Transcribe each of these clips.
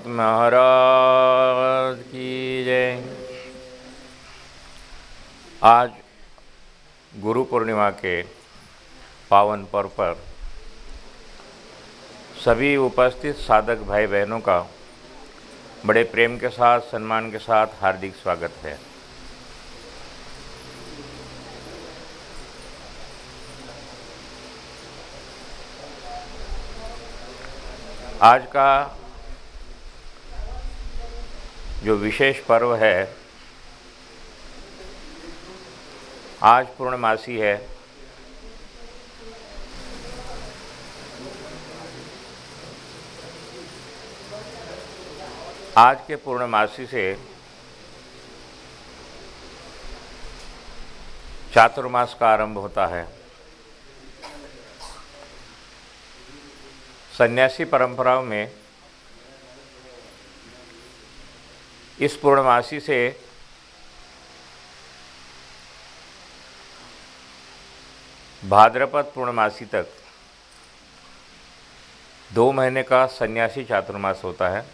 महाराज की जय। आज गुरु पूर्णिमा के पावन पर्व पर सभी उपस्थित साधक भाई बहनों का बड़े प्रेम के साथ, सम्मान के साथ हार्दिक स्वागत है। आज का जो विशेष पर्व है, आज पूर्णमासी है। आज के पूर्णमासी से चातुर्मास का आरंभ होता है। सन्यासी परंपराओं में इस पूर्णमासी से भाद्रपद पूर्णमासी तक 2 महीने का सन्यासी चातुर्मास होता है।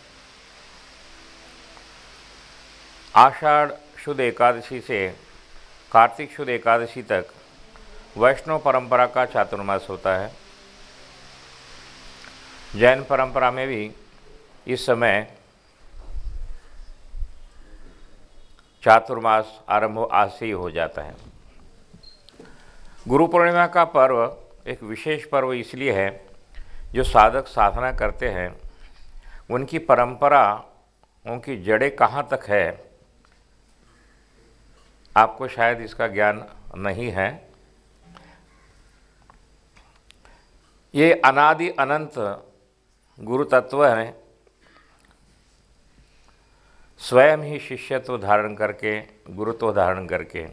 आषाढ़ शुद्ध एकादशी से कार्तिक शुद्ध एकादशी तक वैष्णव परंपरा का चातुर्मास होता है। जैन परंपरा में भी इस समय चातुर्मास आरंभ आज से ही हो जाता है। गुरु पूर्णिमा का पर्व एक विशेष पर्व इसलिए है, जो साधक साधना करते हैं उनकी परंपरा, उनकी जड़ें कहाँ तक है, आपको शायद इसका ज्ञान नहीं है। ये अनादि अनंत गुरु तत्व हैं, स्वयं ही शिष्यत्व धारण करके, गुरुत्व धारण करके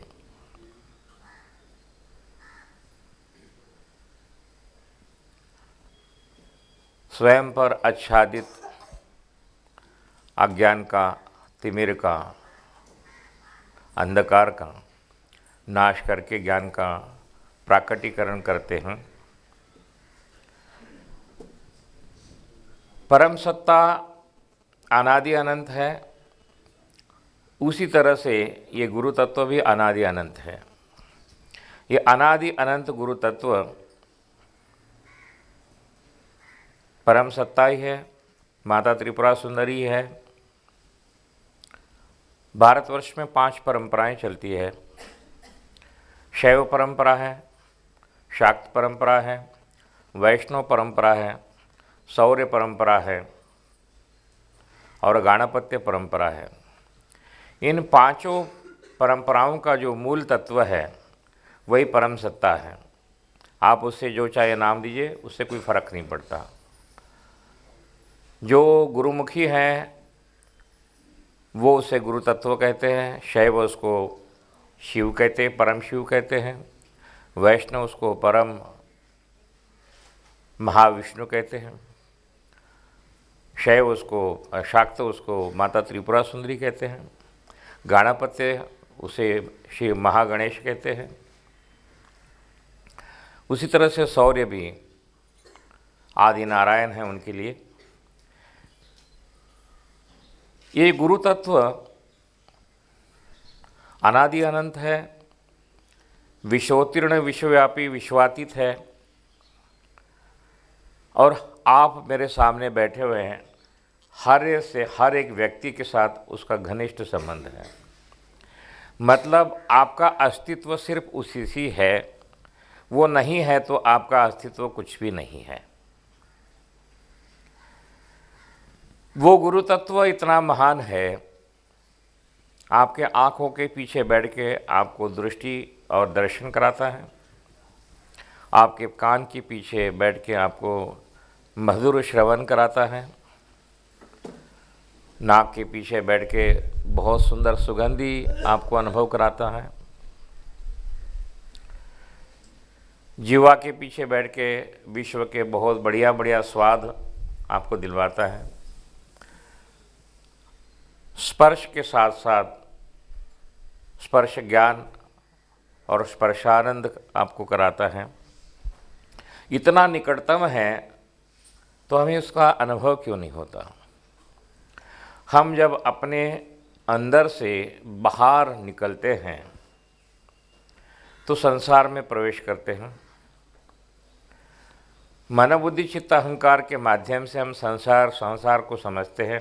स्वयं पर आच्छादित अज्ञान का, तिमिर का, अंधकार का नाश करके ज्ञान का प्राकटीकरण करते हैं। परम सत्ता अनादि अनंत है, उसी तरह से ये गुरु तत्व भी अनादि अनंत है। ये अनादि अनंत गुरु तत्व परम सत्ता ही है, माता त्रिपुरा सुंदरी है। भारतवर्ष में 5 परंपराएं चलती है। शैव परंपरा है, शाक्त परंपरा है, वैष्णव परंपरा है, शौर्य परंपरा है और गाणपत्य परंपरा है। इन पांचों परंपराओं का जो मूल तत्व है वही परम सत्ता है। आप उससे जो चाहे नाम दीजिए, उससे कोई फर्क नहीं पड़ता। जो गुरुमुखी हैं वो उसे गुरु तत्व कहते हैं, शैव उसको शिव कहते हैं, परम शिव कहते हैं, वैष्णव उसको परम महाविष्णु कहते हैं, शैव उसको, शाक्त उसको माता त्रिपुरा सुंदरी कहते हैं, गाणपत्य उसे श्री महागणेश कहते हैं। उसी तरह से सौर्य भी आदि नारायण हैं उनके लिए। ये गुरु तत्व अनादि अनंत है, विश्वोत्तीर्ण विश्वव्यापी विश्वातीत है, और आप मेरे सामने बैठे हुए हैं, हर एक व्यक्ति के साथ उसका घनिष्ठ संबंध है। मतलब आपका अस्तित्व सिर्फ उसी से है, वो नहीं है तो आपका अस्तित्व कुछ भी नहीं है। वो गुरु तत्व इतना महान है, आपके आँखों के पीछे बैठ के आपको दृष्टि और दर्शन कराता है, आपके कान के पीछे बैठ के आपको मधुर श्रवण कराता है, नाक के पीछे बैठ के बहुत सुंदर सुगंधी आपको अनुभव कराता है, जीवा के पीछे बैठ के विश्व के बहुत बढ़िया बढ़िया स्वाद आपको दिलवाता है, स्पर्श के साथ साथ स्पर्श ज्ञान और स्पर्शानंद आपको कराता है। इतना निकटतम है तो हमें उसका अनुभव क्यों नहीं होता। हम जब अपने अंदर से बाहर निकलते हैं तो संसार में प्रवेश करते हैं। मन बुद्धि चित्त अहंकार के माध्यम से हम संसार को समझते हैं,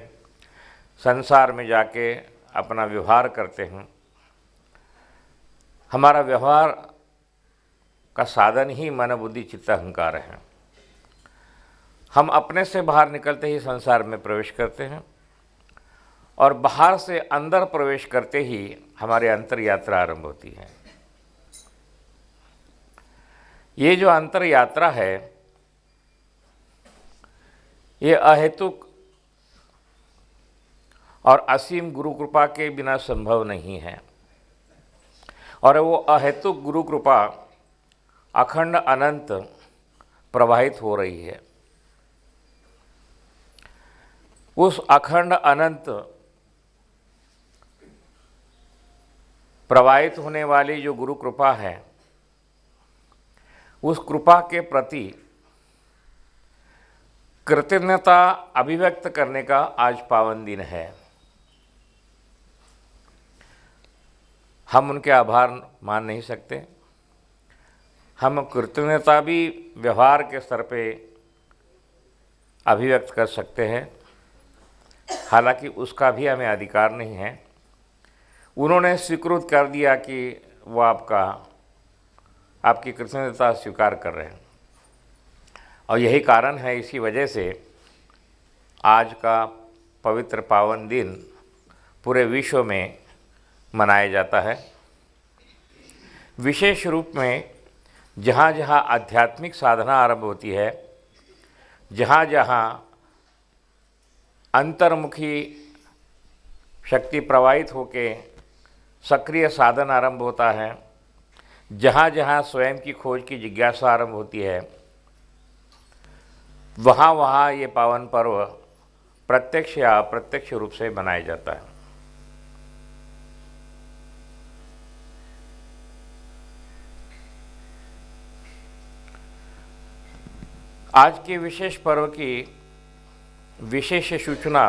संसार में जाके अपना व्यवहार करते हैं। हमारा व्यवहार का साधन ही मन बुद्धि चित्त अहंकार है। हम अपने से बाहर निकलते ही संसार में प्रवेश करते हैं, और बाहर से अंदर प्रवेश करते ही हमारी अंतर यात्रा आरंभ होती है। ये जो अंतर यात्रा है ये अहेतुक और असीम गुरु कृपा के बिना संभव नहीं है, और वो अहेतुक गुरु कृपा अखंड अनंत प्रवाहित हो रही है। उस अखंड अनंत प्रवाहित होने वाली जो गुरु कृपा है, उस कृपा के प्रति कृतज्ञता अभिव्यक्त करने का आज पावन दिन है। हम उनके आभार मान नहीं सकते, हम कृतज्ञता भी व्यवहार के स्तर पे अभिव्यक्त कर सकते हैं, हालांकि उसका भी हमें अधिकार नहीं है। उन्होंने स्वीकृत कर दिया कि वो आपकी कृतज्ञता स्वीकार कर रहे हैं, और यही कारण है, इसी वजह से आज का पवित्र पावन दिन पूरे विश्व में मनाया जाता है। विशेष रूप में जहाँ जहाँ आध्यात्मिक साधना आरंभ होती है, जहाँ जहाँ अंतर्मुखी शक्ति प्रवाहित होके सक्रिय साधन आरंभ होता है, जहाँ जहाँ स्वयं की खोज की जिज्ञासा आरंभ होती है, वहाँ वहाँ ये पावन पर्व प्रत्यक्ष या अप्रत्यक्ष रूप से मनाया जाता है। आज के विशेष पर्व की विशेष सूचना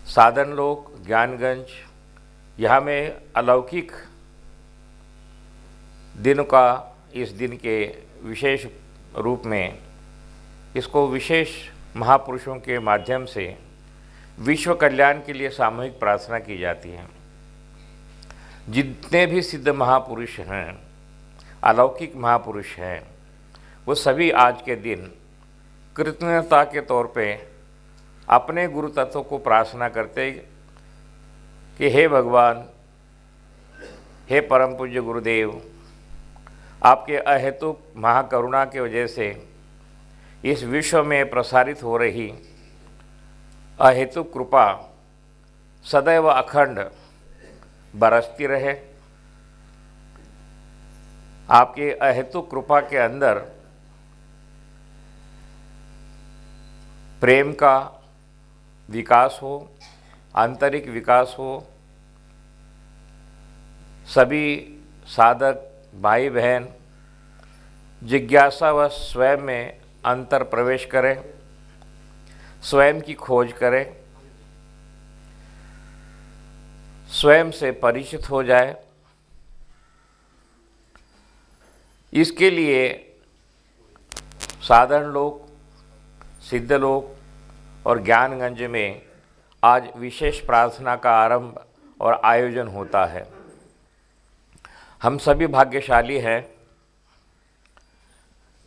साधन लोक ज्ञानगंज यहाँ में अलौकिक दिन का, इस दिन के विशेष रूप में इसको विशेष महापुरुषों के माध्यम से विश्व कल्याण के लिए सामूहिक प्रार्थना की जाती है। जितने भी सिद्ध महापुरुष हैं, अलौकिक महापुरुष हैं, वो सभी आज के दिन कृतज्ञता के तौर पे अपने गुरु तत्व को प्रार्थना करते कि हे भगवान, हे परम पूज्य गुरुदेव, आपके अहेतुक महाकरुणा की वजह से इस विश्व में प्रसारित हो रही अहेतुक कृपा सदैव अखंड बरसती रहे। आपके अहेतुक कृपा के अंदर प्रेम का विकास हो, आंतरिक विकास हो, सभी साधक भाई बहन जिज्ञासा व स्वयं में अंतर प्रवेश करें, स्वयं की खोज करें, स्वयं से परिचित हो जाए। इसके लिए साधारण लोग, सिद्ध लोग और ज्ञानगंज में आज विशेष प्रार्थना का आरंभ और आयोजन होता है। हम सभी भाग्यशाली हैं।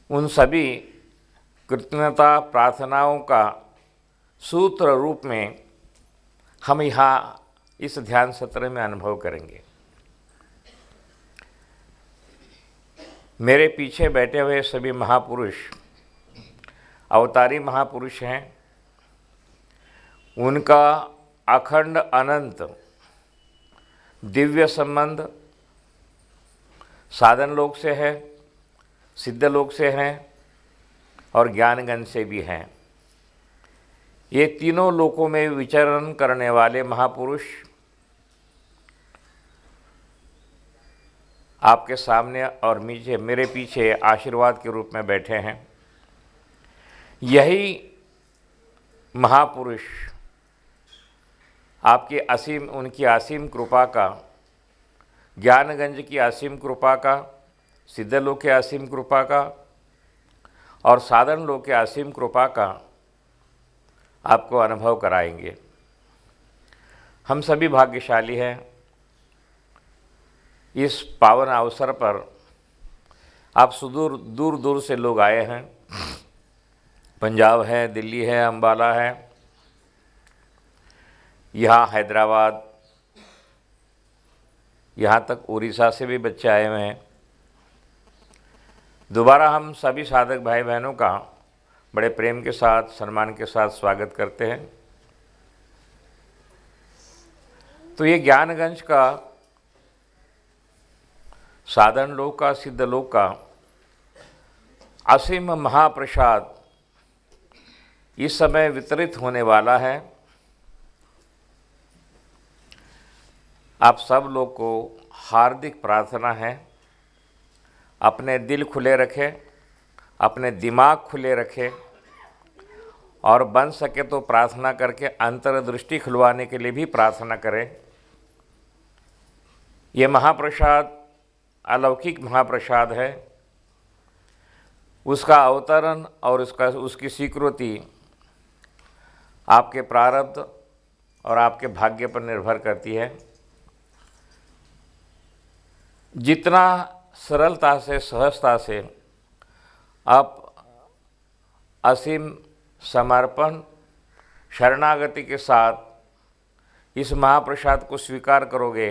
उन सभी कृतज्ञता प्रार्थनाओं का सूत्र रूप में हम यहाँ इस ध्यान सत्र में अनुभव करेंगे। मेरे पीछे बैठे हुए सभी महापुरुष अवतारी महापुरुष हैं। उनका अखंड अनंत दिव्य संबंध साधन लोक से है, सिद्ध लोक से हैं और ज्ञानगंज से भी हैं। ये तीनों लोकों में विचरण करने वाले महापुरुष आपके सामने और मेरे पीछे आशीर्वाद के रूप में बैठे हैं। यही महापुरुष आपकी उनकी असीम कृपा का, ज्ञानगंज की असीम कृपा का, सिद्ध लोक के असीम कृपा का और साधन लोक के असीम कृपा का आपको अनुभव कराएंगे। हम सभी भाग्यशाली हैं। इस पावन अवसर पर आप सुदूर दूर दूर से लोग आए हैं। पंजाब है, दिल्ली है, अम्बाला है, यहाँ हैदराबाद, यहाँ तक उड़ीसा से भी बच्चे आए हुए हैं। दोबारा हम सभी साधक भाई बहनों का बड़े प्रेम के साथ, सम्मान के साथ स्वागत करते हैं। तो ये ज्ञानगंज का, साधन लोक का, सिद्ध लोक का असीम महाप्रसाद इस समय वितरित होने वाला है। आप सब लोग को हार्दिक प्रार्थना है, अपने दिल खुले रखें, अपने दिमाग खुले रखें और बन सके तो प्रार्थना करके अंतर्दृष्टि खुलवाने के लिए भी प्रार्थना करें। ये महाप्रसाद अलौकिक महाप्रसाद है। उसका अवतरण और उसकी स्वीकृति आपके प्रारब्ध और आपके भाग्य पर निर्भर करती है। जितना सरलता से, सहजता से आप असीम समर्पण, शरणागति के साथ इस महाप्रसाद को स्वीकार करोगे,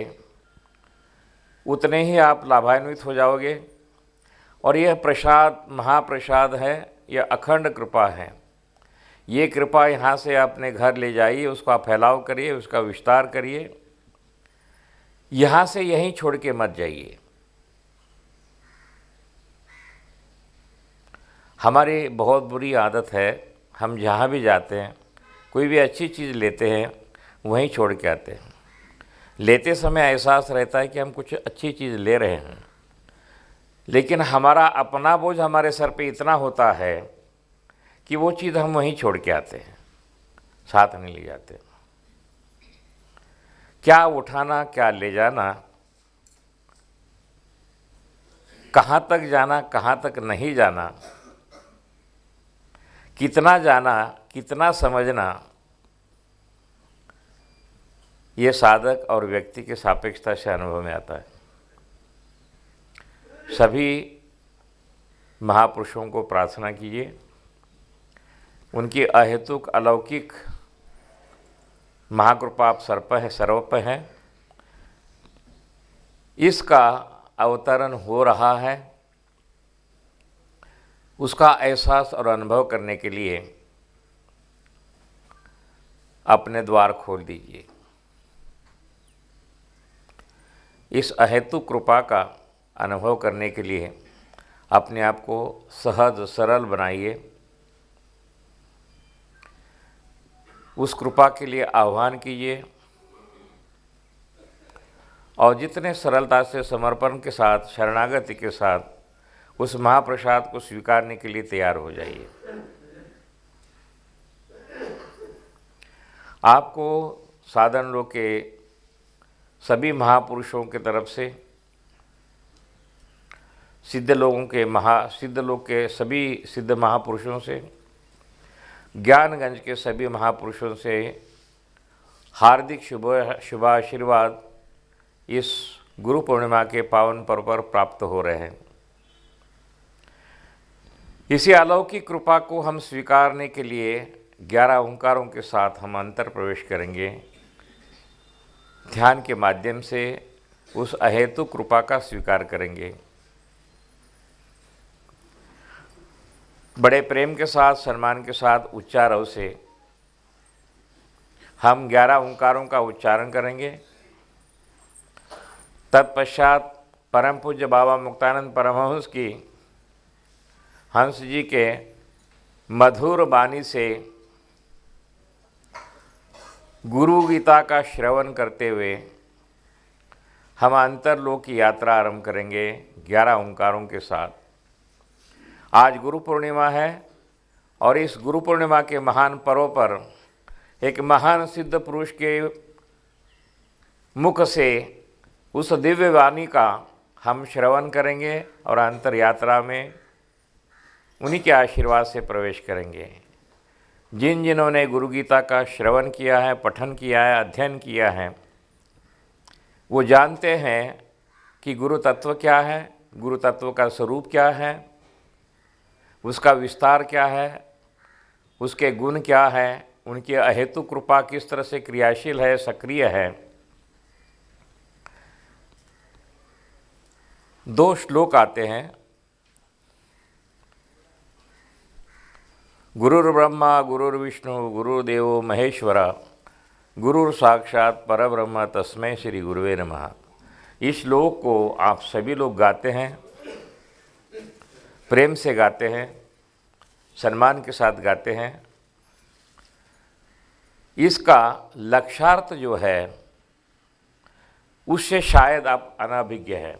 उतने ही आप लाभान्वित हो जाओगे। और यह प्रसाद महाप्रसाद है, यह अखंड कृपा है। ये कृपा यहाँ से अपने घर ले जाइए, उसका फैलाव करिए, उसका विस्तार करिए। यहाँ से यहीं छोड़ के मत जाइए। हमारी बहुत बुरी आदत है, हम जहाँ भी जाते हैं, कोई भी अच्छी चीज़ लेते हैं, वहीं छोड़ के आते हैं। लेते समय एहसास रहता है कि हम कुछ अच्छी चीज़ ले रहे हैं, लेकिन हमारा अपना बोझ हमारे सर पे इतना होता है कि वो चीज़ हम वहीं छोड़ के आते हैं, साथ नहीं ले जाते। क्या उठाना, क्या ले जाना, कहाँ तक जाना, कहाँ तक नहीं जाना, कितना जाना, कितना समझना, ये साधक और व्यक्ति के सापेक्षता से अनुभव में आता है। सभी महापुरुषों को प्रार्थना कीजिए, उनकी अहेतुक अलौकिक महाकृपा सर्प है, सर्वप है, इसका अवतरण हो रहा है, उसका एहसास और अनुभव करने के लिए अपने द्वार खोल दीजिए। इस अहेतु कृपा का अनुभव करने के लिए अपने आप को सहज सरल बनाइए। उस कृपा के लिए आह्वान कीजिए और जितने सरलता से, समर्पण के साथ, शरणागति के साथ उस महाप्रसाद को स्वीकारने के लिए तैयार हो जाइए। आपको साधन लोक के सभी महापुरुषों की तरफ से, सिद्ध लोक के सभी सिद्ध महापुरुषों से, ज्ञानगंज के सभी महापुरुषों से हार्दिक शुभ आशीर्वाद इस गुरु पूर्णिमा के पावन पर्व पर प्राप्त हो रहे हैं। इसी अलौकिक कृपा को हम स्वीकारने के लिए 11 ओंकारों के साथ हम अंतर प्रवेश करेंगे। ध्यान के माध्यम से उस अहेतु कृपा का स्वीकार करेंगे। बड़े प्रेम के साथ, सम्मान के साथ उच्चारण से हम 11 ओंकारों का उच्चारण करेंगे। तत्पश्चात परम पूज्य बाबा मुक्तानंद परमहंस की, हंस जी के मधुर वाणी से गुरु गीता का श्रवण करते हुए हम अंतरलोक की यात्रा आरंभ करेंगे 11 ओंकारों के साथ। आज गुरु पूर्णिमा है और इस गुरु पूर्णिमा के महान पर्व पर एक महान सिद्ध पुरुष के मुख से उस दिव्य वाणी का हम श्रवण करेंगे और अंतर यात्रा में उन्हीं के आशीर्वाद से प्रवेश करेंगे। जिन्होंने गुरु गीता का श्रवण किया है, पठन किया है, अध्ययन किया है, वो जानते हैं कि गुरु तत्व क्या है, गुरु तत्व का स्वरूप क्या है, उसका विस्तार क्या है, उसके गुण क्या है, उनकी अहेतु कृपा किस तरह से क्रियाशील है, सक्रिय है। 2 श्लोक आते हैं। गुरुर्ब्रह्मा गुरुर्विष्णु गुरुर्देवो महेश्वरा गुरुर साक्षात परब्रह्म तस्मै श्री गुरुवे नमः। इस श्लोक को आप सभी लोग गाते हैं, प्रेम से गाते हैं, सम्मान के साथ गाते हैं। इसका लक्षार्थ जो है उससे शायद आप अनभिज्ञ हैं।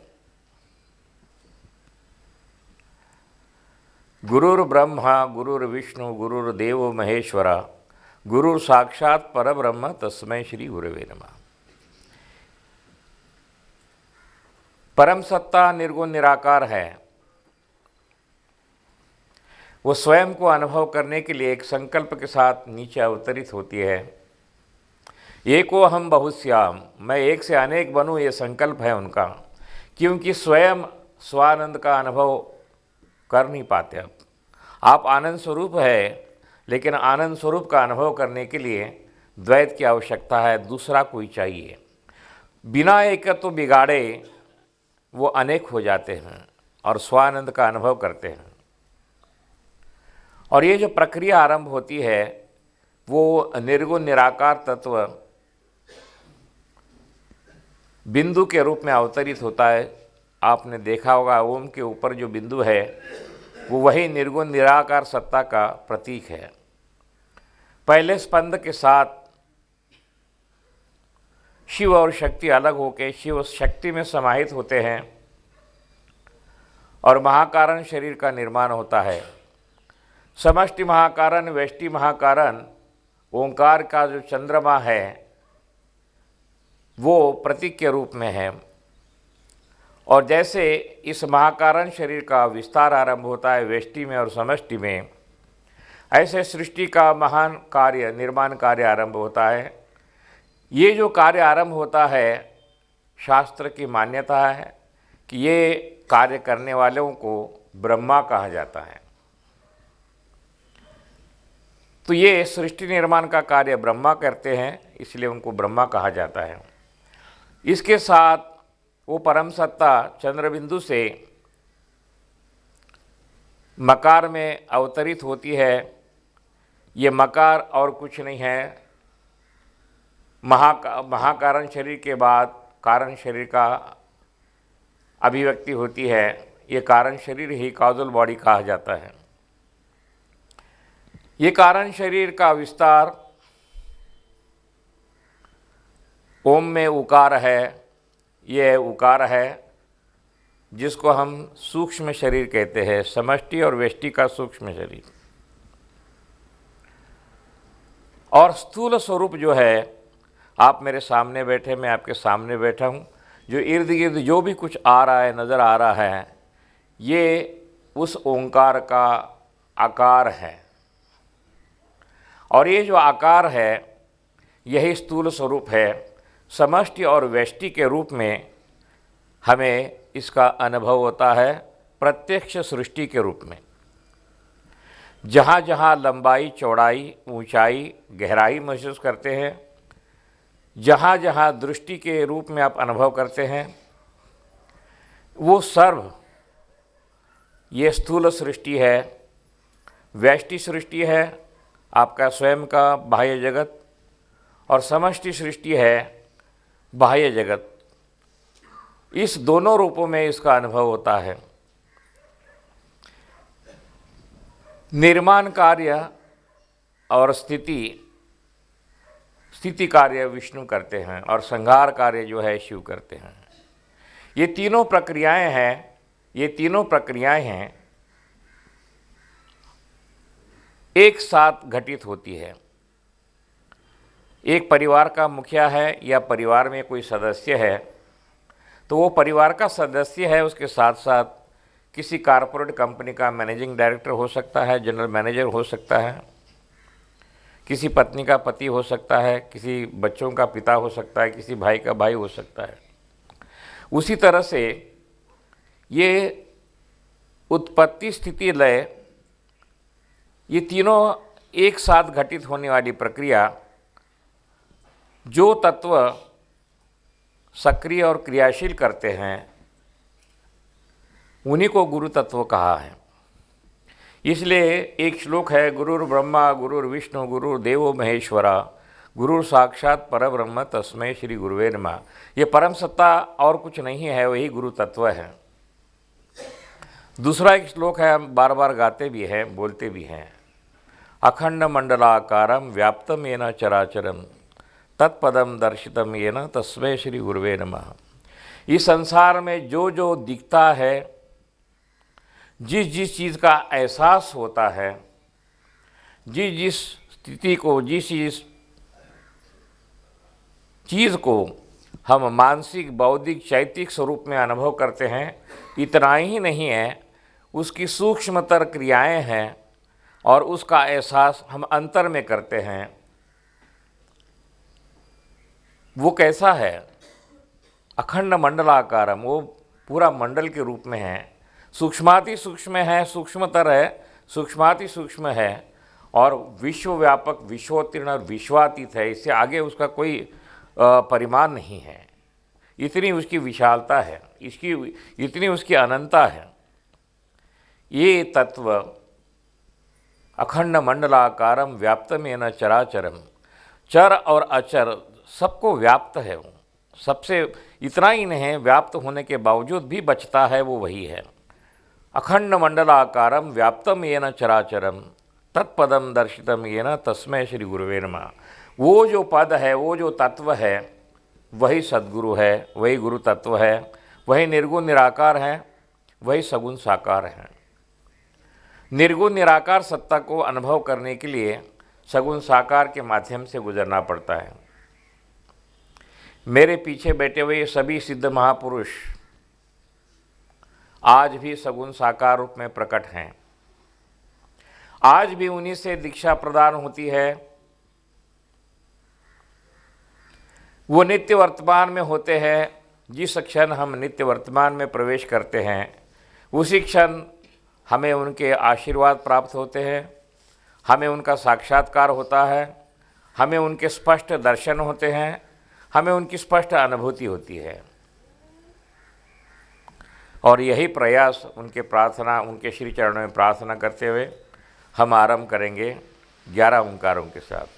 गुरुर्ब्रह्मा गुरुर्विष्णु गुरुर्देवो महेश्वरा गुरुर साक्षात परब्रह्म तस्मै श्री गुरुवे नमः। परम सत्ता निर्गुण निराकार है। वो स्वयं को अनुभव करने के लिए एक संकल्प के साथ नीचे अवतरित होती है। एको हम बहुश्याम, मैं एक से अनेक बनूं, ये संकल्प है उनका, क्योंकि स्वयं स्वानंद का अनुभव कर नहीं पाते। आप आनंद स्वरूप है, लेकिन आनंद स्वरूप का अनुभव करने के लिए द्वैत की आवश्यकता है, दूसरा कोई चाहिए। बिना एकत्व बिगाड़े वो अनेक हो जाते हैं और स्वानंद का अनुभव करते हैं। और ये जो प्रक्रिया आरंभ होती है वो निर्गुण निराकार तत्व बिंदु के रूप में अवतरित होता है। आपने देखा होगा ओम के ऊपर जो बिंदु है वो वही निर्गुण निराकार सत्ता का प्रतीक है। पहले स्पंद के साथ शिव और शक्ति अलग होकर शिव शक्ति में समाहित होते हैं और महाकारण शरीर का निर्माण होता है। समष्टि महाकारण, व्यष्टि महाकारण, ओंकार का जो चंद्रमा है वो प्रतीक के रूप में है। और जैसे इस महाकारण शरीर का विस्तार आरंभ होता है व्यष्टि में और समष्टि में, ऐसे सृष्टि का महान कार्य, निर्माण कार्य आरंभ होता है। ये जो कार्य आरंभ होता है, शास्त्र की मान्यता है कि ये कार्य करने वालों को ब्रह्मा कहा जाता है। तो ये सृष्टि निर्माण का कार्य ब्रह्मा करते हैं, इसलिए उनको ब्रह्मा कहा जाता है। इसके साथ वो परम सत्ता चंद्रबिंदु से मकार में अवतरित होती है। ये मकार और कुछ नहीं है, महाकारण शरीर के बाद कारण शरीर का अभिव्यक्ति होती है। ये कारण शरीर ही कॉजल बॉडी कहा जाता है। ये कारण शरीर का विस्तार ओम में उकार है, ये उकार है जिसको हम सूक्ष्म शरीर कहते हैं, समष्टि और व्यष्टि का सूक्ष्म शरीर। और स्थूल स्वरूप जो है, आप मेरे सामने बैठे, मैं आपके सामने बैठा हूँ, जो इर्द गिर्द जो भी कुछ आ रहा है, नज़र आ रहा है, ये उस ओंकार का आकार है। और ये जो आकार है यही स्थूल स्वरूप है। समष्टि और व्यष्टि के रूप में हमें इसका अनुभव होता है प्रत्यक्ष सृष्टि के रूप में। जहाँ जहाँ लंबाई, चौड़ाई, ऊंचाई, गहराई महसूस करते हैं, जहाँ जहाँ दृष्टि के रूप में आप अनुभव करते हैं, वो सर्व ये स्थूल सृष्टि है। व्यष्टि सृष्टि है आपका स्वयं का बाह्य जगत, और समष्टि सृष्टि है बाह्य जगत। इस दोनों रूपों में इसका अनुभव होता है। निर्माण कार्य और स्थिति कार्य विष्णु करते हैं, और संहार कार्य जो है शिव करते हैं। ये तीनों प्रक्रियाएं हैं, ये तीनों प्रक्रियाएं हैं एक साथ घटित होती है। एक परिवार का मुखिया है या परिवार में कोई सदस्य है, तो वो परिवार का सदस्य है, उसके साथ साथ किसी कारपोरेट कंपनी का मैनेजिंग डायरेक्टर हो सकता है, जनरल मैनेजर हो सकता है, किसी पत्नी का पति हो सकता है, किसी बच्चों का पिता हो सकता है, किसी भाई का भाई हो सकता है। उसी तरह से ये उत्पत्ति, स्थिति, लय, ये तीनों एक साथ घटित होने वाली प्रक्रिया, जो तत्व सक्रिय और क्रियाशील करते हैं उन्हीं को गुरु तत्व कहा है। इसलिए एक श्लोक है, गुरुर् ब्रह्मा गुरुर्विष्णु गुरुर्देवो महेश्वरा गुरुर साक्षात परब्रह्म तस्मै श्री गुरुवे नमः। ये परम सत्ता और कुछ नहीं है, वही गुरु तत्व है। दूसरा एक श्लोक है, हम बार बार गाते भी हैं, बोलते भी हैं, अखंड मंडलाकारम व्याप्तम येन चराचरम तत्पदम दर्शितम येन तस्मै श्री गुरुवे नमः। इस संसार में जो जो दिखता है, जिस जिस चीज़ का एहसास होता है, जिस जिस स्थिति को, जिस जिस चीज़ को हम मानसिक, बौद्धिक, चैतिक स्वरूप में अनुभव करते हैं, इतना ही नहीं है, उसकी सूक्ष्मतर क्रियाएं हैं और उसका एहसास हम अंतर में करते हैं। वो कैसा है? अखंड मंडलाकारम, वो पूरा मंडल के रूप में है, सूक्ष्माति सूक्ष्म है, सूक्ष्मतर है, सूक्ष्माति सूक्ष्म है, और विश्वव्यापक, विश्वोत्तीर्ण और विश्वातीत है। इससे आगे उसका कोई परिमाण नहीं है। इतनी उसकी विशालता है, इतनी उसकी अनंतता है। ये तत्व अखंड मंडलाकारम व्याप्तम येन चराचरम, चर और अचर सबको व्याप्त है। वो सबसे इतना ही नहीं है, व्याप्त होने के बावजूद भी बचता है, वो वही है। अखंड मंडलाकारम व्याप्तम येन चराचरम तत्पदम दर्शितम येन तस्मै श्री गुरुवे नमः। वो जो पद है, वो जो तत्व है, वही सद्गुरु है, वही गुरु तत्व है, वही निर्गुण निराकार है, वही सगुण साकार है। निर्गुण निराकार सत्ता को अनुभव करने के लिए सगुण साकार के माध्यम से गुजरना पड़ता है। मेरे पीछे बैठे हुए सभी सिद्ध महापुरुष आज भी सगुण साकार रूप में प्रकट हैं। आज भी उन्हीं से दीक्षा प्रदान होती है। वो नित्य वर्तमान में होते हैं। जिस क्षण हम नित्य वर्तमान में प्रवेश करते हैं, उसी क्षण हमें उनके आशीर्वाद प्राप्त होते हैं, हमें उनका साक्षात्कार होता है, हमें उनके स्पष्ट दर्शन होते हैं, हमें उनकी स्पष्ट अनुभूति होती है। और यही प्रयास उनके श्री चरणों में प्रार्थना करते हुए हम आरंभ करेंगे 11 ओंकारों के साथ।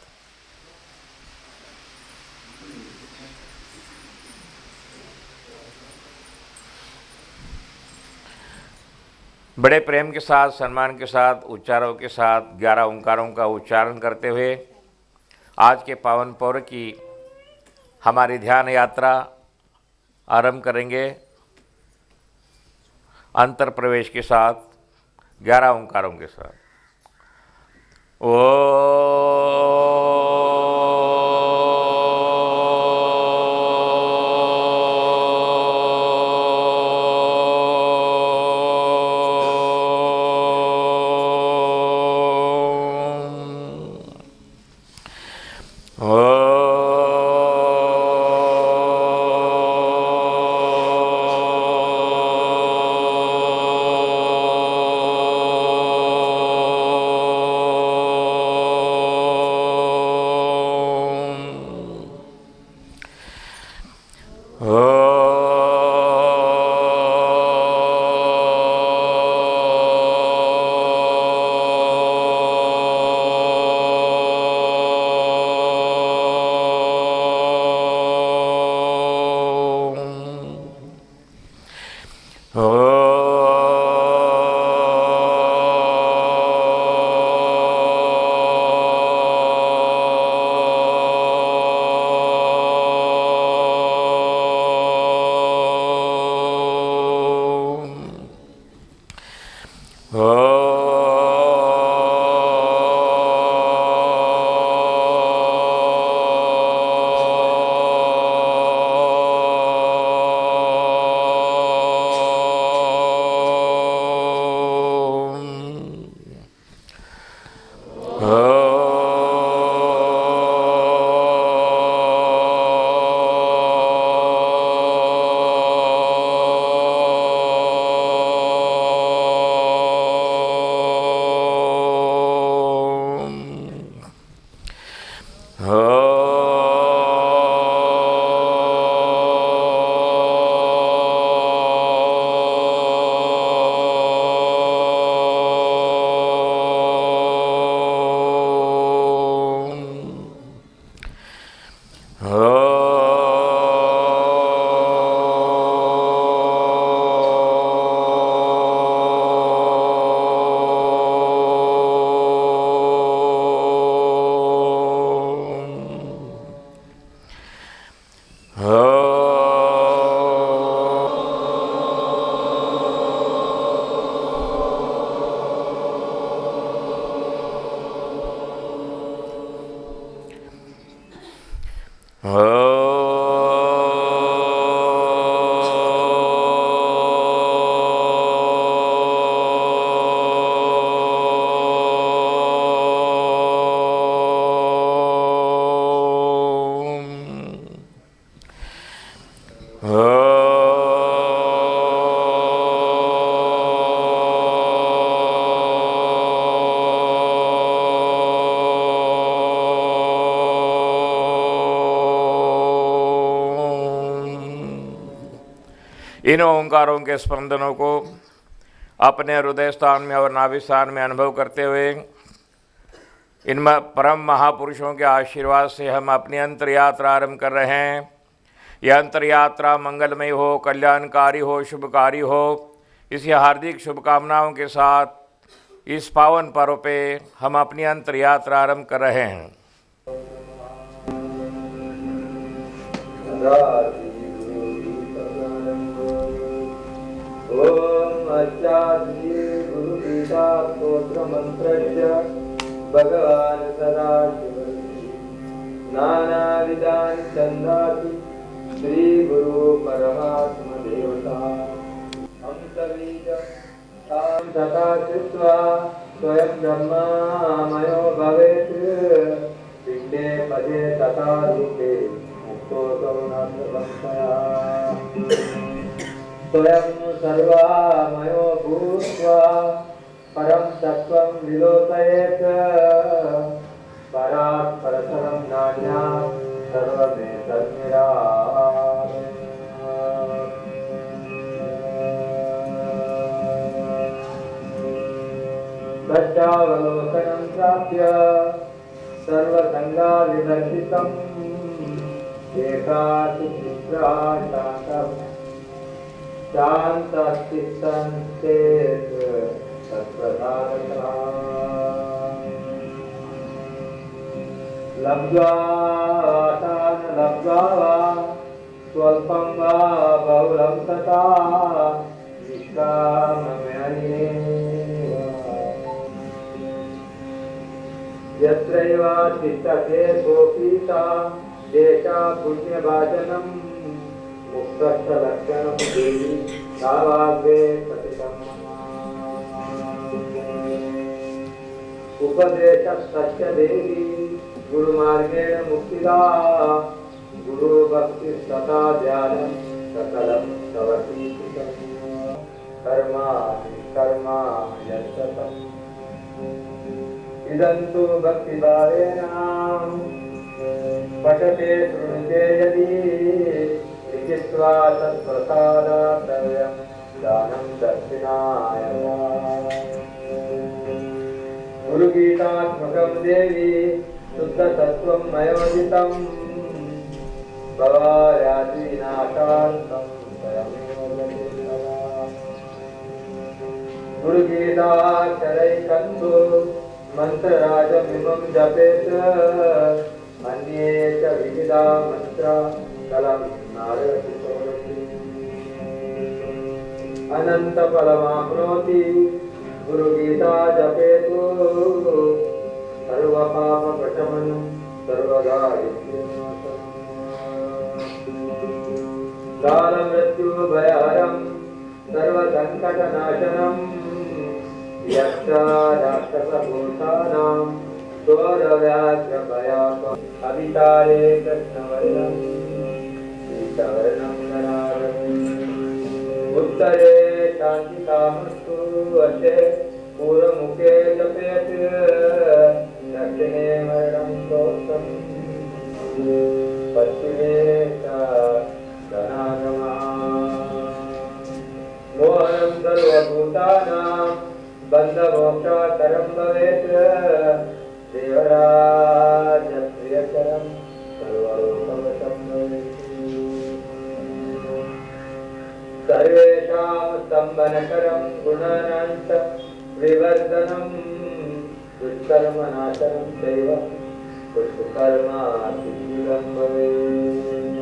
बड़े प्रेम के साथ, सम्मान के साथ, उच्चारों के साथ 11 ओंकारों का उच्चारण करते हुए आज के पावन पर्व की हमारी ध्यान यात्रा आरंभ करेंगे अंतर प्रवेश के साथ 11 ओंकारों के साथ। इन ओंकारों के स्पंदनों को अपने हृदय स्थान में और नाभि स्थान में अनुभव करते हुए इन परम महापुरुषों के आशीर्वाद से हम अपनी अंतर यात्रा आरंभ कर रहे हैं। यह अंतर यात्रा मंगलमय हो, कल्याणकारी हो, शुभकारी हो, इसी हार्दिक शुभकामनाओं के साथ इस पावन पर्व पे हम अपनी अंतर यात्रा आरंभ कर रहे हैं। ओम अष्टादशी गुरु गीता स्तोत्र मंत्रस्य भगवान सदाशिव नाना विधान चंदाति श्री गुरु परमात्मा देवता हम सभी ताम तथा चित्वा स्वयं ब्रह्मामयो भवेत् पिंडे पदे तथा रूपे मुक्तो करुणामया स्वयं सर्वामयो भूत्वा परम तत्त्वं विलोकयेत् समाप्य सर्वसंगा विवर्जितम् एकाचित्रा शान्तचित्तं चेत् तत्प्रसादतः लब्ध्वा तान् लब्ध्वा वा स्वल्पं वा बहुलं तथा निष्काममेव यत्रैव तिष्ठते सोऽपि सा देशा पुण्यभाजनम् मुक्तस्य लक्षणं देवी तावाग्रे पतितं उपदेशस्तस्य देवी गुरुमार्गेण मुक्तिदा गुरुभक्तिस्तथा ध्यानं सकलं तव कीर्तितं कर्मा यत्ततम् इदं तु भक्तिभावेन पठते शृणुते यदि लिखित्वा तत्प्रसादातव्यं दानं दक्षिणाय गुरुगीतात्मकं देवी शुद्धतत्त्वं मयोदितं भवायादिनाशान्तं स्वयमेव जगेतवा गुरुगीताक्षरैकन्तु मन्त्रराजमिमं जपेत् अन्ये च विविधा मन्त्रा कलं नारयति अनन्तफलमाप्नोति गुरुगीता जपेतु सर्वपापप्रशमनं सर्वदारिद्र्यनाशनं कालमृत्युभयहरं सर्वसङ्कटनाशनं यक्षाराक्षसभूतानां चोरव्याघ्रभयापम् अभितारे कृष्णवर्णं पीतवर्णं नरारम् उत्तरे शान्तिकामस्तु वशे पूर्वमुखे जपेत् दक्षिणे मरणं दोषं पश्चिमे च धनागमः मोहनं सर्वभूतानां बन्धमोक्षकरं भवेत् देवराजप्रियकरं सर्वलोकवशं भवेत् सर्वेषां स्तम्भनकरं गुणानाञ्च विवर्धनं दुष्कर्मनाशनं चैव दुष्कर्मातिशीलं भवेत्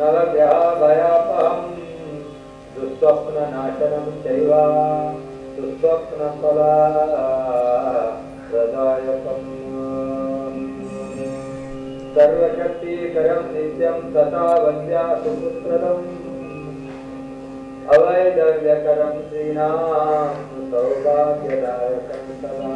नवग्रहभयापहं दुःस्वप्ननाशनं चैव दुःस्वप्नफलप्रदायकम् सर्वशक्तिकरं नित्यं तथा वन्द्या सुपुत्रदम् अवैधव्यकरं श्रीणां सौभाग्यदायकं सदा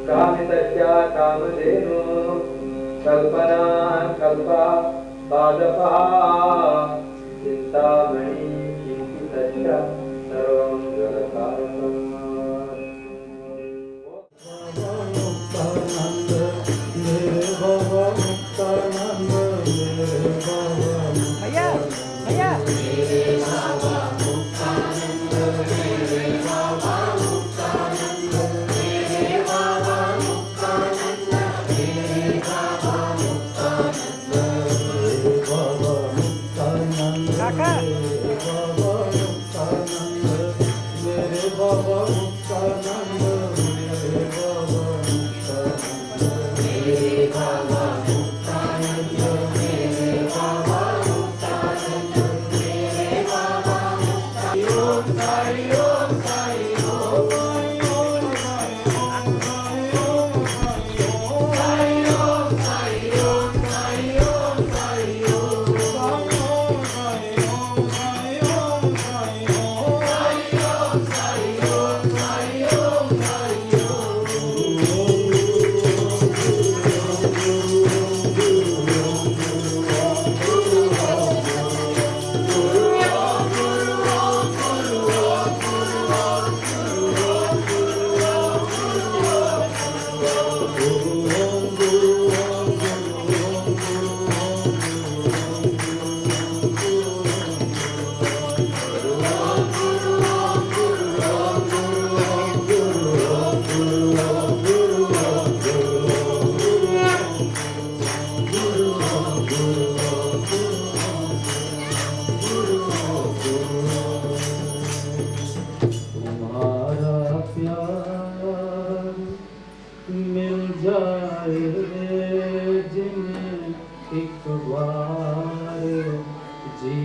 कामितस्य कामधेनु कल्पना कल्पा पादपः चिन्तामणि कीर्तितस्य सर्वं जगत्कारकम् भैया भैया काका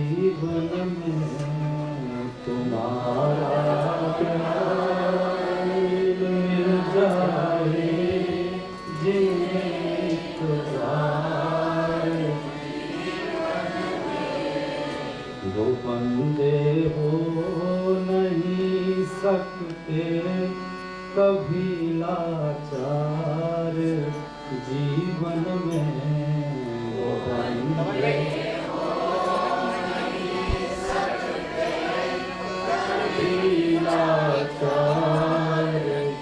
जीवन में तुम्हारा प्यार मिल जाए जीत जाए। वो बंदे हो नहीं सकते कभी लाचार जीवन में। वो बंदे कभी लाचार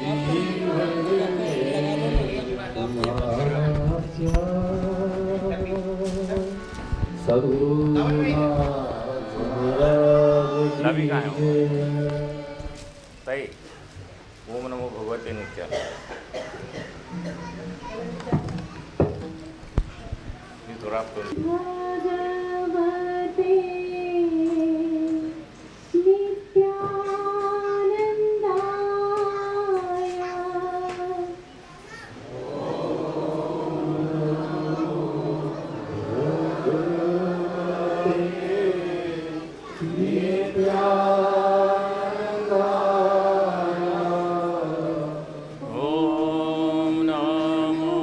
जीवन में तुम्हारा प्यार सरुणा सभी कहाँ हैं? सही। ओम नमो भगवते नित्याय। ये तो रात को भगवते नित्यानन्दाय ओम नमो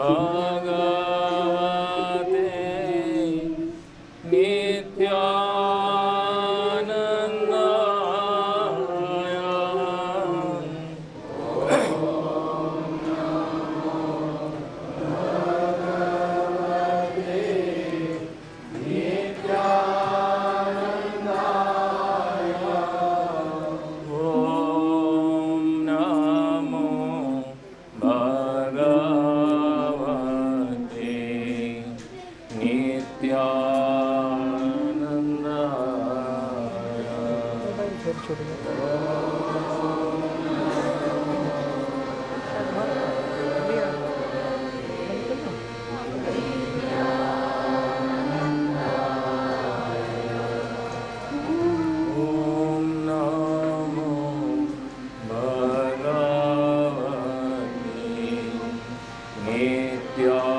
भगवते नित्यानन्दाय। ओम नमो भगवते नित्यानन्दाय। छोटे छोटे ओम नमो भगवते नित्यानन्दाय।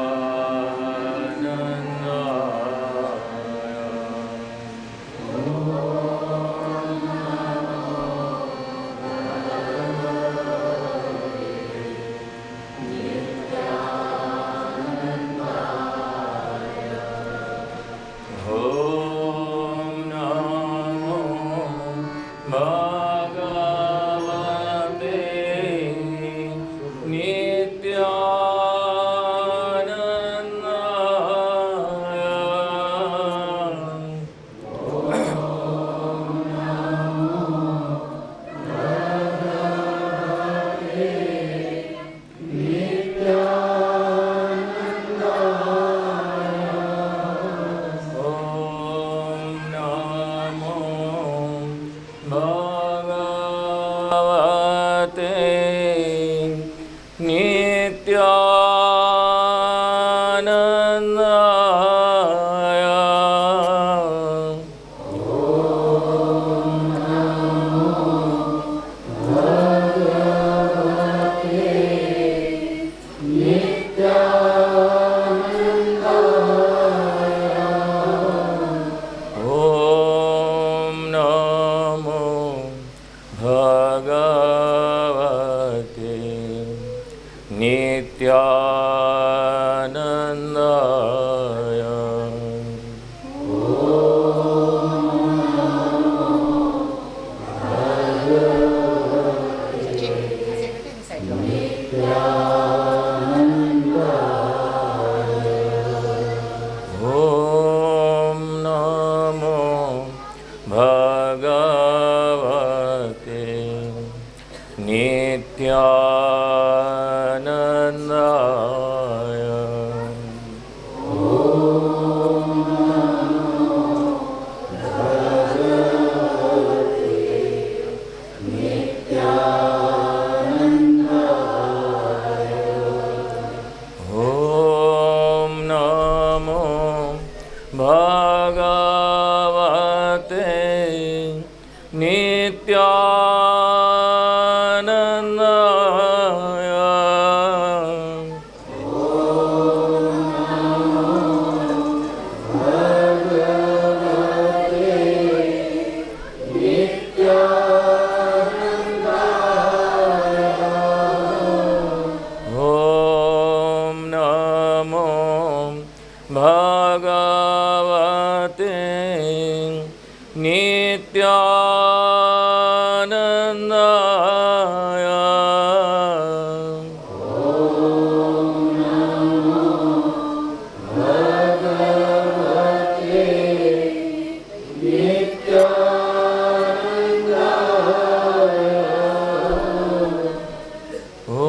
नित्यानन्दाय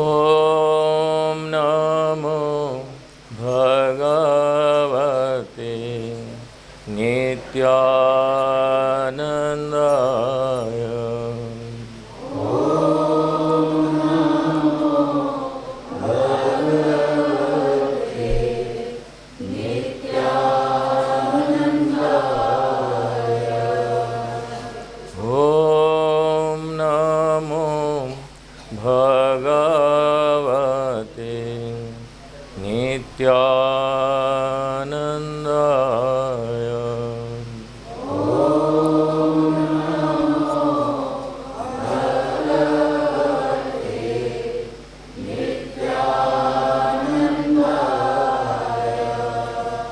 ॐ नमो भगवते नित्यानन्दाय ॐ नमो भगवते नित्यानन्दाय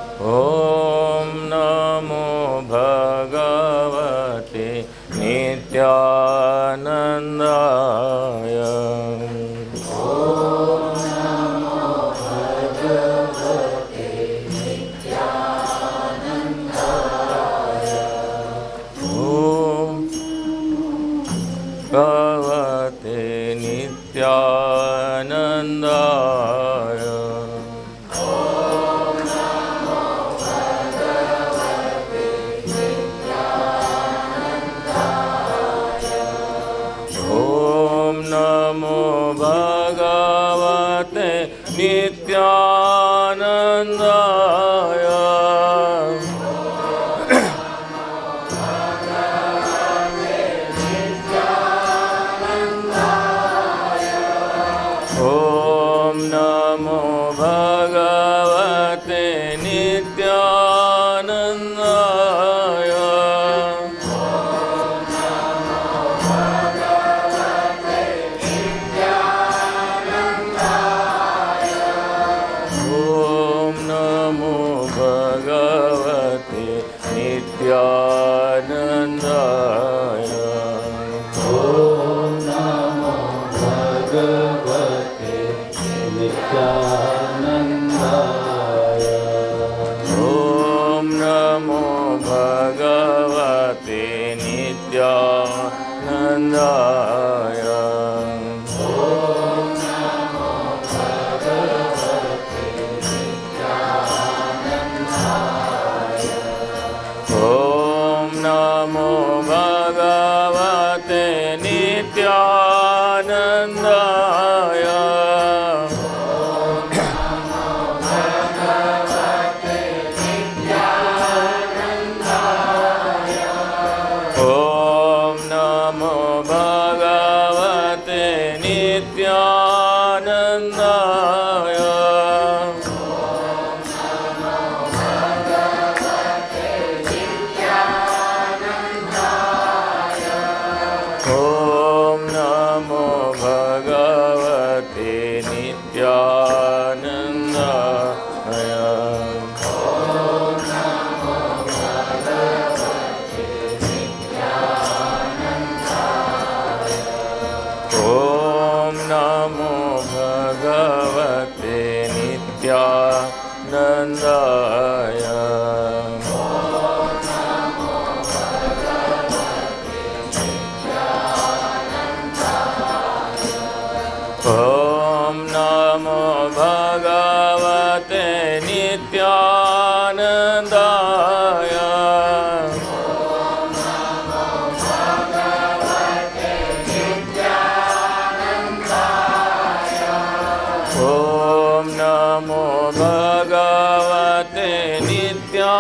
ॐ नमो भगवते नित्यानन्दाय ॐ भगवते नित्यानन्दाय ॐ नमो भगवते नित्यानन्दाय ॐ नमो भगवते नित्यानन्दाय ॐ नमो भगवते नित्यानन्दाय ॐ नमो भगवते नित्यानन्दाय ॐ नमो भगवते नित्यानन्दाय ॐ नमो भगवते नित्यानन्दाय ॐ नमो भगवते नित्यानन्दाय ॐ नमो भगवते नित्यानन्दाय ॐ नमो भगवते नित्यानन्दाय ॐ नमो भगवते नित्यानन्दाय ॐ नमो भगवते नित्यानन्दाय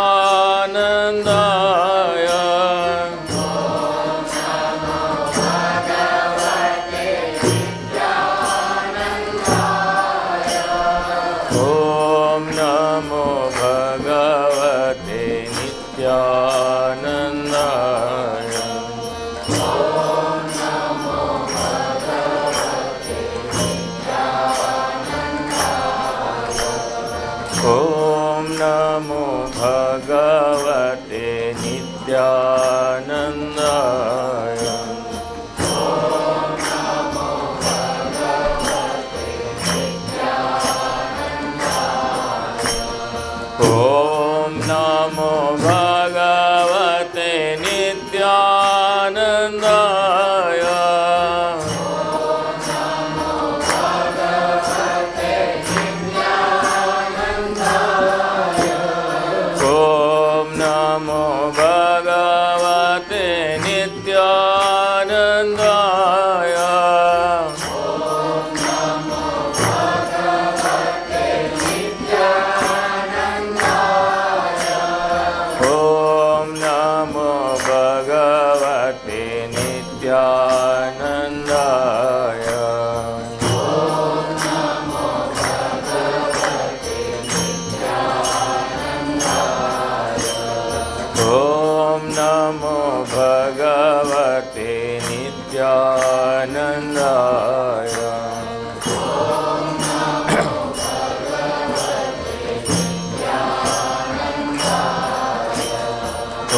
ॐ नमो भगवते नित्यानन्दाय ॐ नमो भगवते नित्यानन्दाय ॐ नमो भगवते नित्यानन्दाय।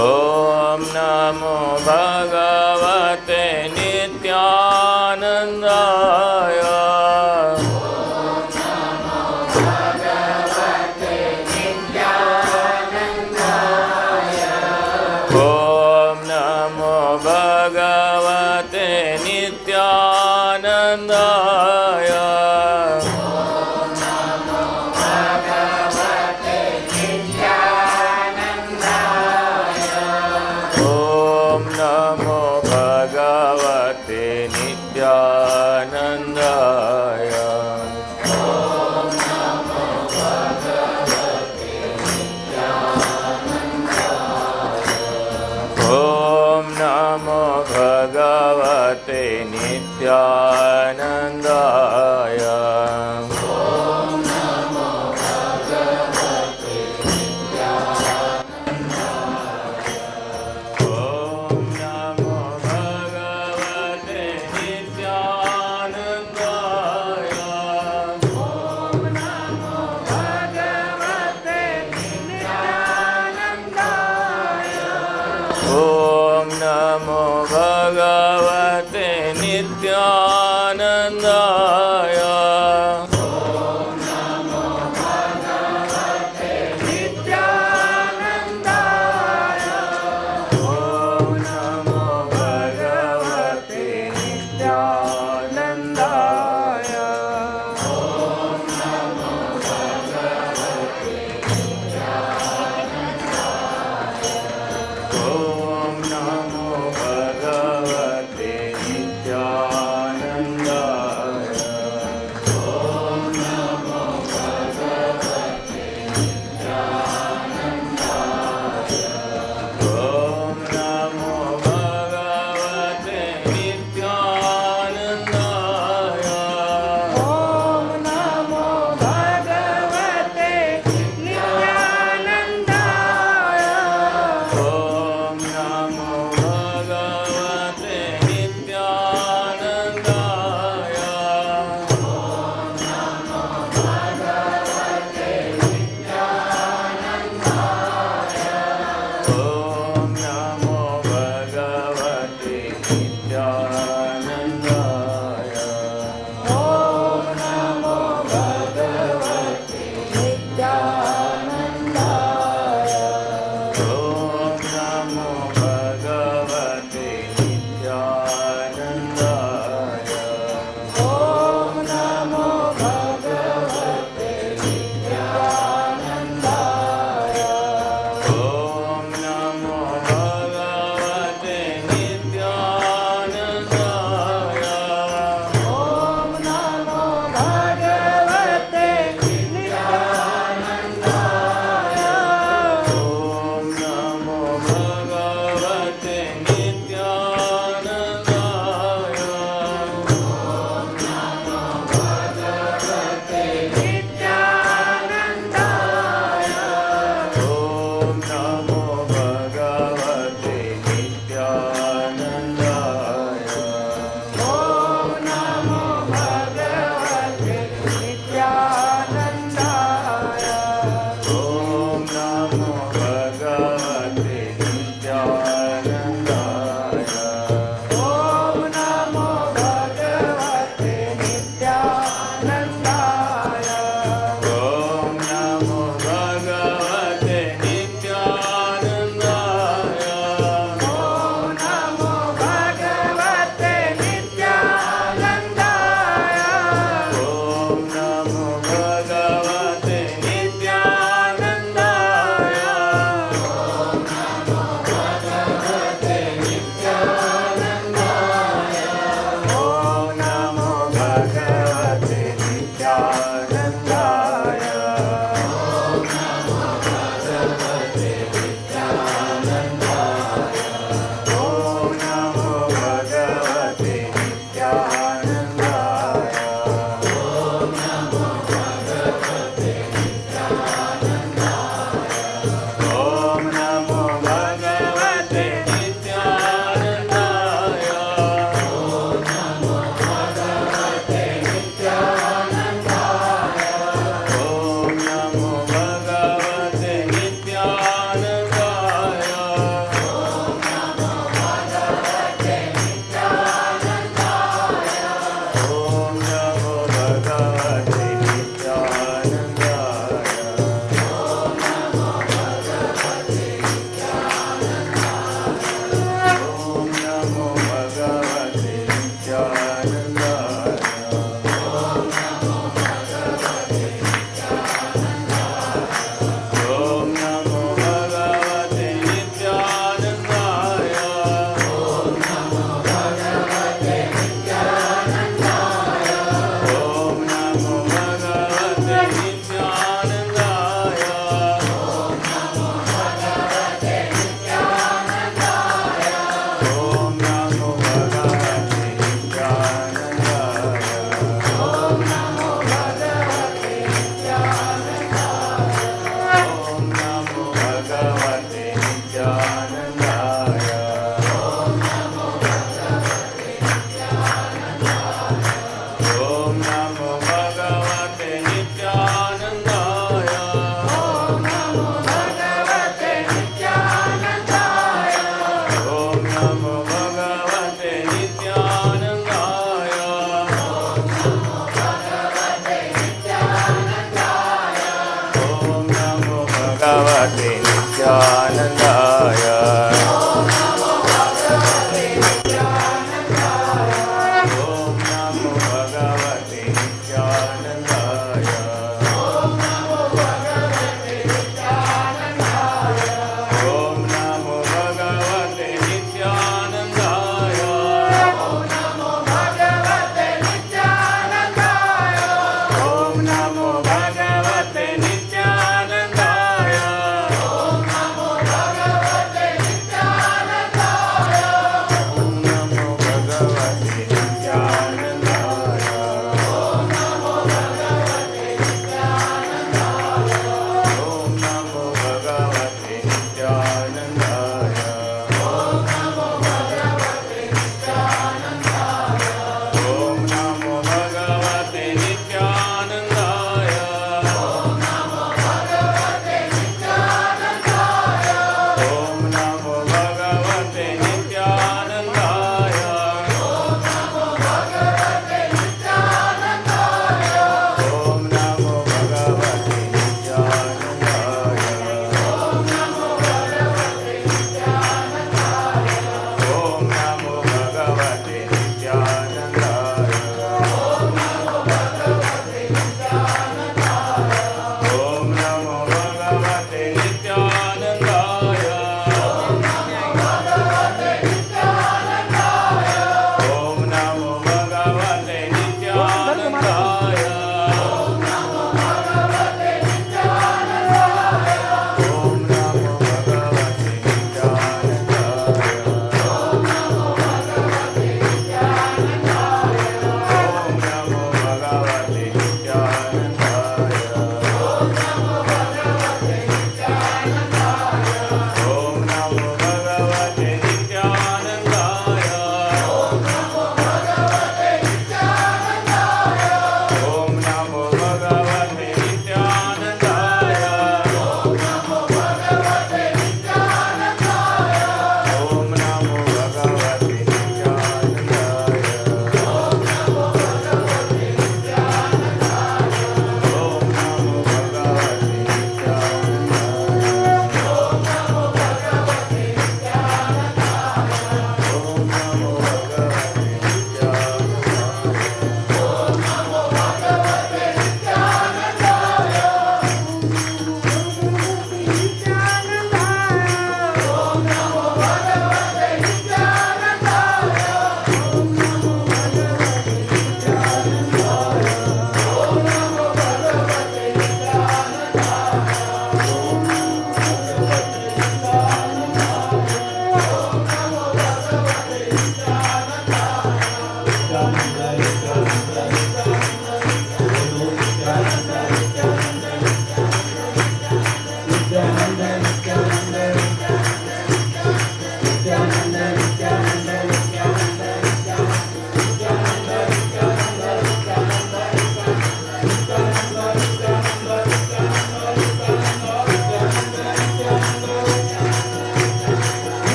ॐ नमो भगवते नित्यानन्दाय। ॐ नमो भगवते नित्यानन्दाय। ॐ नमो भगवते नित्यानन्दाय। ॐ नमो भगवते नित्यानन्दाय। ॐ नमो भगवते नित्यानन्दाय। ॐ नमो